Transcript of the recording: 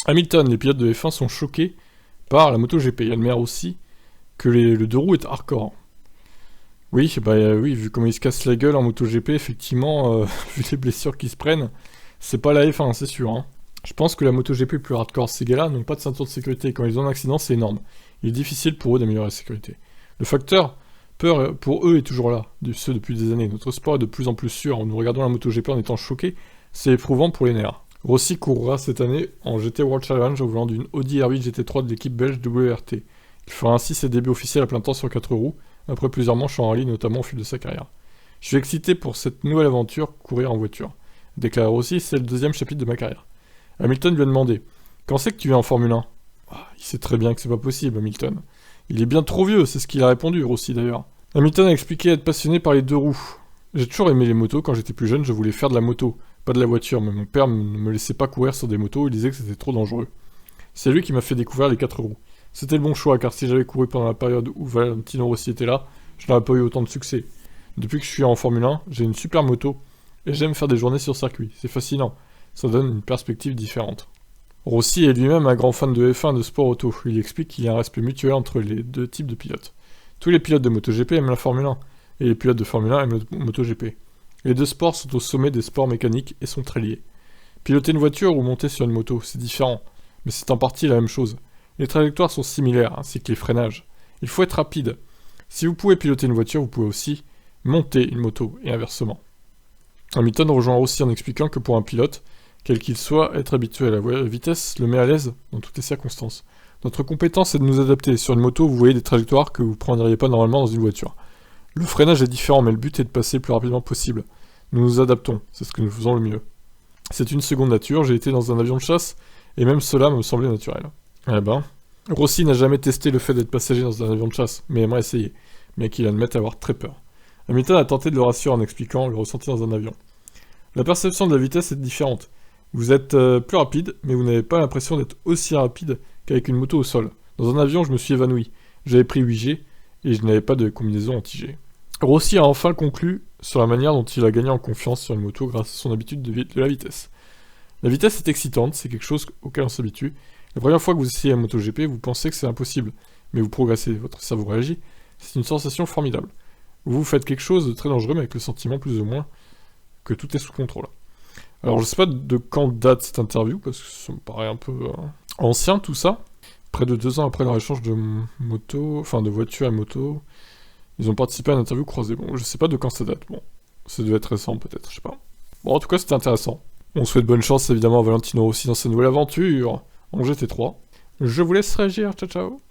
Hamilton, les pilotes de F1 sont choqués par la MotoGP. Il admet aussi que le deux roues est hardcore. Oui, oui, vu comment ils se cassent la gueule en MotoGP, effectivement, vu les blessures qu'ils se prennent, c'est pas la F1, c'est sûr. Hein. Je pense que la MotoGP est plus hardcore. Ces gars-là n'ont pas de ceinture de sécurité. Quand ils ont un accident, c'est énorme. Il est difficile pour eux d'améliorer la sécurité. Le facteur peur pour eux est toujours là, ce depuis des années. Notre sport est de plus en plus sûr. Nous regardons la MotoGP en étant choqués. C'est éprouvant pour les nerfs. Rossi courra cette année en GT World Challenge au volant d'une Audi R8 GT3 de l'équipe belge WRT. Il fera ainsi ses débuts officiels à plein temps sur 4 roues, après plusieurs manches en rallye, notamment au fil de sa carrière. Je suis excité pour cette nouvelle aventure, courir en voiture. Déclare Rossi, c'est le deuxième chapitre de ma carrière. Hamilton lui a demandé « Quand c'est que tu viens en Formule 1 ?» Il sait très bien que c'est pas possible, Hamilton. Il est bien trop vieux, c'est ce qu'il a répondu, Rossi d'ailleurs. Hamilton a expliqué être passionné par les deux roues. J'ai toujours aimé les motos, quand j'étais plus jeune, je voulais faire de la moto, pas de la voiture, mais mon père ne me laissait pas courir sur des motos, il disait que c'était trop dangereux. C'est lui qui m'a fait découvrir les 4 roues. C'était le bon choix, car si j'avais couru pendant la période où Valentino Rossi était là, je n'aurais pas eu autant de succès. Depuis que je suis en Formule 1, j'ai une super moto, et j'aime faire des journées sur circuit. C'est fascinant, ça donne une perspective différente. Rossi est lui-même un grand fan de F1 et de sport auto. Il explique qu'il y a un respect mutuel entre les deux types de pilotes. Tous les pilotes de MotoGP aiment la Formule 1, et les pilotes de Formule 1 aiment le MotoGP. Les deux sports sont au sommet des sports mécaniques et sont très liés. Piloter une voiture ou monter sur une moto, c'est différent, mais c'est en partie la même chose. Les trajectoires sont similaires, ainsi que les freinages. Il faut être rapide. Si vous pouvez piloter une voiture, vous pouvez aussi monter une moto, et inversement. Hamilton rejoint aussi en expliquant que pour un pilote, quel qu'il soit, être habitué à la vitesse le met à l'aise dans toutes les circonstances. Notre compétence est de nous adapter. Sur une moto, vous voyez des trajectoires que vous ne prendriez pas normalement dans une voiture. Le freinage est différent, mais le but est de passer le plus rapidement possible. Nous nous adaptons, c'est ce que nous faisons le mieux. C'est une seconde nature, j'ai été dans un avion de chasse, et même cela me semblait naturel. Eh ben, Rossi n'a jamais testé le fait d'être passager dans un avion de chasse, mais aimerait essayer, bien qu'il admette avoir très peur. Hamilton a tenté de le rassurer en expliquant le ressenti dans un avion. La perception de la vitesse est différente. Vous êtes plus rapide, mais vous n'avez pas l'impression d'être aussi rapide qu'avec une moto au sol. Dans un avion, je me suis évanoui. J'avais pris 8G, et je n'avais pas de combinaison anti-G. Rossi a enfin conclu sur la manière dont il a gagné en confiance sur une moto grâce à son habitude de la vitesse. La vitesse est excitante, c'est quelque chose auquel on s'habitue. La première fois que vous essayez un MotoGP, vous pensez que c'est impossible, mais vous progressez, votre cerveau réagit, c'est une sensation formidable. Vous faites quelque chose de très dangereux, mais avec le sentiment plus ou moins que tout est sous contrôle. Alors je sais pas de quand date cette interview, parce que ça me paraît un peu ancien tout ça. Près de 2 ans après leur échange de de voiture et moto, ils ont participé à une interview croisée. Bon, je sais pas de quand ça date, bon, ça devait être récent peut-être, je sais pas. Bon, en tout cas c'était intéressant. On souhaite bonne chance évidemment à Valentino Rossi dans sa nouvelle aventure en GT3. Je vous laisse réagir, ciao ciao.